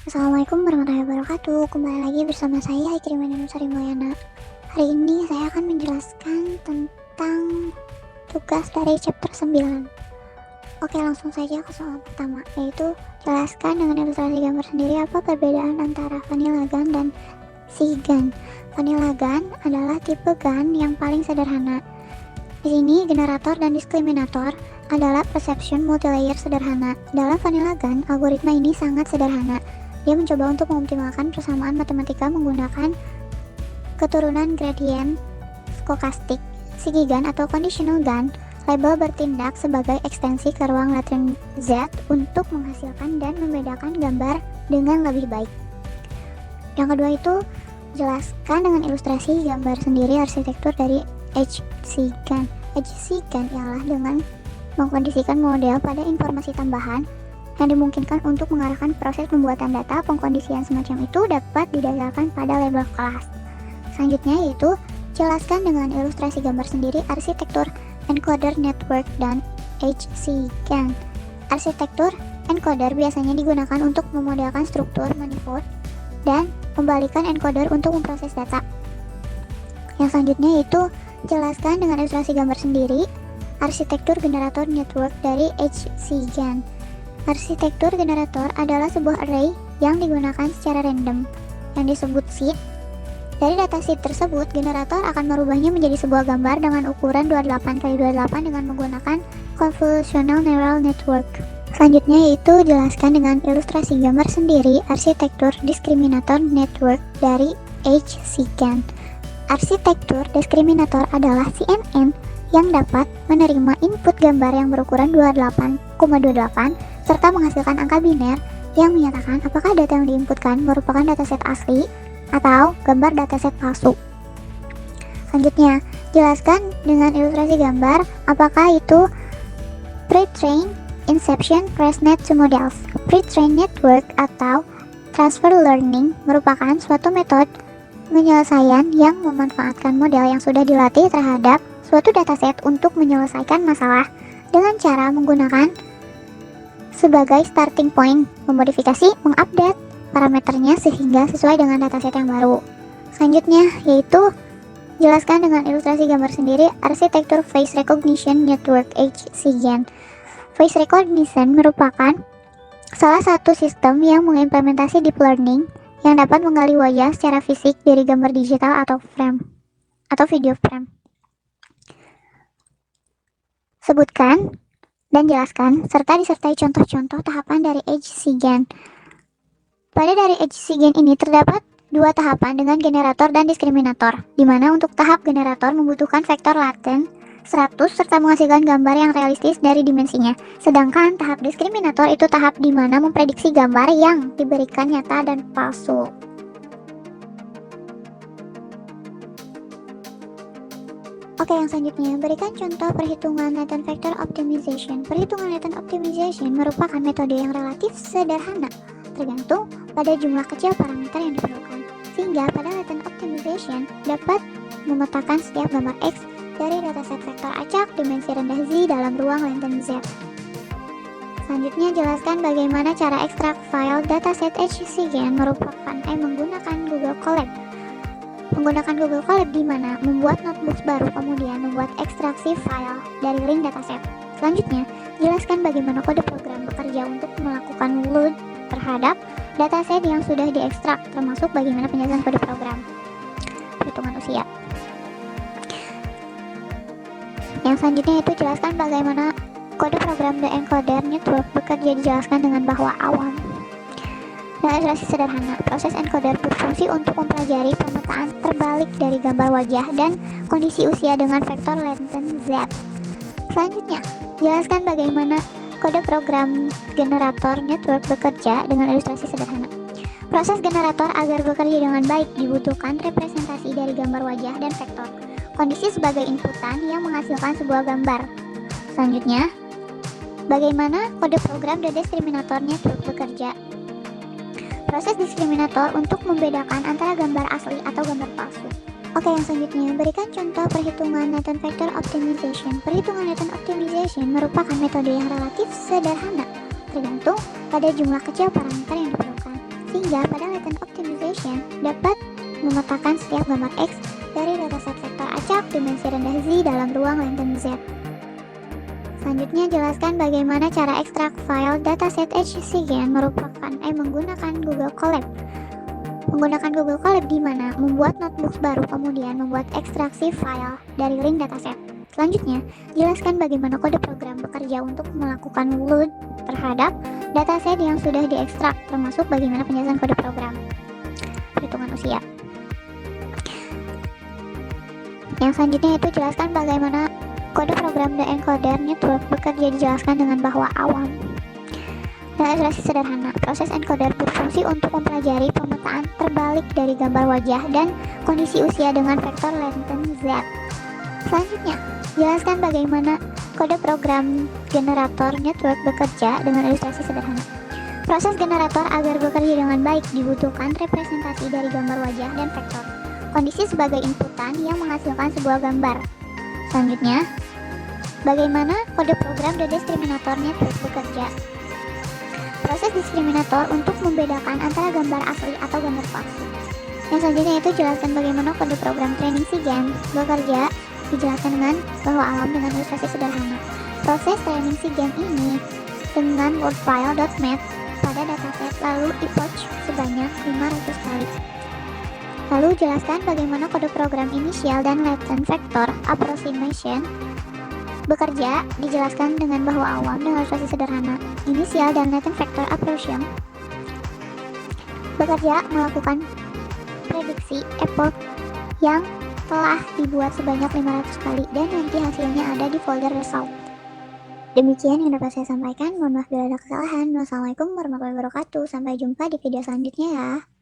Assalamualaikum warahmatullahi wabarakatuh. Kembali lagi bersama saya Ikrimah Nusari Mulyana. Hari ini saya akan menjelaskan tentang tugas dari chapter 9. Oke, langsung saja ke soal pertama, yaitu jelaskan dengan ilustrasi gambar sendiri apa perbedaan antara vanilla gun dan SIGUN. Vanilla gun adalah tipe gun yang paling sederhana. Di sini generator dan diskriminator adalah perception multilayer sederhana. Dalam vanilla gun, algoritma ini sangat sederhana. Dia mencoba untuk mengoptimalkan persamaan matematika menggunakan keturunan gradient stokastik. SIGUN atau conditional gun label bertindak sebagai ekstensi ke ruang latent Z untuk menghasilkan dan membedakan gambar dengan lebih baik. Yang kedua itu, jelaskan dengan ilustrasi gambar sendiri arsitektur dari HCGAN. HCGAN ialah dengan mengkondisikan model pada informasi tambahan yang dimungkinkan untuk mengarahkan proses pembuatan data. Pengkondisian semacam itu dapat didasarkan pada label kelas. Selanjutnya yaitu jelaskan dengan ilustrasi gambar sendiri arsitektur encoder network dan HCGAN. Arsitektur encoder biasanya digunakan untuk memodelkan struktur manifold dan membalikan encoder untuk memproses data. Yang selanjutnya yaitu jelaskan dengan ilustrasi gambar sendiri arsitektur generator network dari HCGAN. Arsitektur generator adalah sebuah array yang digunakan secara random yang disebut seed. Dari data seed tersebut, generator akan merubahnya menjadi sebuah gambar dengan ukuran 28x28 dengan menggunakan convolutional neural network. Selanjutnya yaitu jelaskan dengan ilustrasi gambar sendiri arsitektur diskriminator network dari HCGAN. Arsitektur diskriminator adalah CNN yang dapat menerima input gambar yang berukuran 28,28 serta menghasilkan angka biner yang menyatakan apakah data yang diinputkan merupakan dataset asli atau gambar dataset palsu. Selanjutnya, jelaskan dengan ilustrasi gambar apakah itu pre-train, inception, ResNet to models. Pre-train network atau transfer learning merupakan suatu metode penyelesaian yang memanfaatkan model yang sudah dilatih terhadap suatu dataset untuk menyelesaikan masalah dengan cara menggunakan sebagai starting point, memodifikasi, mengupdate parameternya sehingga sesuai dengan dataset yang baru. Selanjutnya yaitu jelaskan dengan ilustrasi gambar sendiri arsitektur face recognition network HCGAN. Face recognition merupakan salah satu sistem yang mengimplementasi deep learning yang dapat menggali wajah secara fisik dari gambar digital atau frame atau video frame. Sebutkan dan jelaskan serta disertai contoh-contoh tahapan dari HCGAN. Pada dari HCGAN ini terdapat dua tahapan dengan generator dan diskriminator, di mana untuk tahap generator membutuhkan vektor laten 100 serta menghasilkan gambar yang realistis dari dimensinya. Sedangkan tahap diskriminator itu tahap di mana memprediksi gambar yang diberikan nyata dan palsu. Oke, yang selanjutnya, berikan contoh perhitungan latent vector optimization. Perhitungan latent optimization merupakan metode yang relatif sederhana, tergantung pada jumlah kecil parameter yang diperlukan. Sehingga pada latent optimization dapat memetakan setiap gambar X dari dataset vektor acak dimensi rendah Z dalam ruang lenten Z. Selanjutnya, jelaskan bagaimana cara ekstrak file dataset HCGN menggunakan Google Colab. Menggunakan Google Colab di mana membuat notebook baru kemudian membuat ekstraksi file dari link dataset. Selanjutnya, jelaskan bagaimana kode program bekerja untuk melakukan load terhadap dataset yang sudah diekstrak, termasuk bagaimana penjelasan kode program. Perhitungan usia. Yang selanjutnya itu jelaskan bagaimana kode program The Encoder Network bekerja, dijelaskan dengan bahwa awam. Dengan ilustrasi sederhana, proses encoder berfungsi untuk mempelajari pemetaan terbalik dari gambar wajah dan kondisi usia dengan vektor lenten Z. Selanjutnya, jelaskan bagaimana kode program generator network bekerja dengan ilustrasi sederhana. Proses generator agar bekerja dengan baik dibutuhkan representasi dari gambar wajah dan vektor kondisi sebagai inputan yang menghasilkan sebuah gambar. Selanjutnya, bagaimana kode program The Discriminator Network bekerja. Proses diskriminator untuk membedakan antara gambar asli atau gambar palsu. Oke, yang selanjutnya, berikan contoh perhitungan latent vector optimization. Perhitungan latent optimization merupakan metode yang relatif sederhana, tergantung pada jumlah kecil parameter yang diperlukan. Sehingga pada latent optimization dapat memetakan setiap gambar X dari dataset vektor acak dimensi rendah Z dalam ruang lenten Z. Selanjutnya, jelaskan bagaimana cara ekstrak file dataset HCGN menggunakan Google Colab. Menggunakan Google Colab di mana membuat notebook baru kemudian membuat ekstraksi file dari link dataset. Selanjutnya, jelaskan bagaimana kode program bekerja untuk melakukan load terhadap dataset yang sudah diekstrak, termasuk bagaimana penjelasan kode program. Perhitungan usia. Yang selanjutnya itu jelaskan bagaimana kode program The Encoder Network bekerja, dijelaskan dengan bahwa awam. Dengan ilustrasi sederhana, proses encoder berfungsi untuk mempelajari pemetaan terbalik dari gambar wajah dan kondisi usia dengan vektor lenten Z. Selanjutnya, jelaskan bagaimana kode program generator network bekerja dengan ilustrasi sederhana. Proses generator agar bekerja dengan baik dibutuhkan representasi dari gambar wajah dan vektor kondisi sebagai inputan yang menghasilkan sebuah gambar. Selanjutnya, bagaimana kode program The Discriminator Network bekerja. Proses diskriminator untuk membedakan antara gambar asli atau gambar palsu. Yang selanjutnya itu jelaskan bagaimana kode program training SIGEM bekerja, dijelaskan dengan bahwa alam dengan ilustrasi sederhana. Proses training SIGEM ini dengan wordfile.map pada dataset lalu epoch sebanyak 500 kali. Lalu jelaskan bagaimana kode program initial dan latent vector approximation bekerja, dijelaskan dengan bahwa awam dengan ilustrasi sederhana. Initial dan latent vector approximation bekerja melakukan prediksi epoch yang telah dibuat sebanyak 500 kali dan nanti hasilnya ada di folder result. Demikian yang dapat saya sampaikan. Mohon maaf bila ada kesalahan. Wassalamualaikum warahmatullahi wabarakatuh. Sampai jumpa di video selanjutnya ya.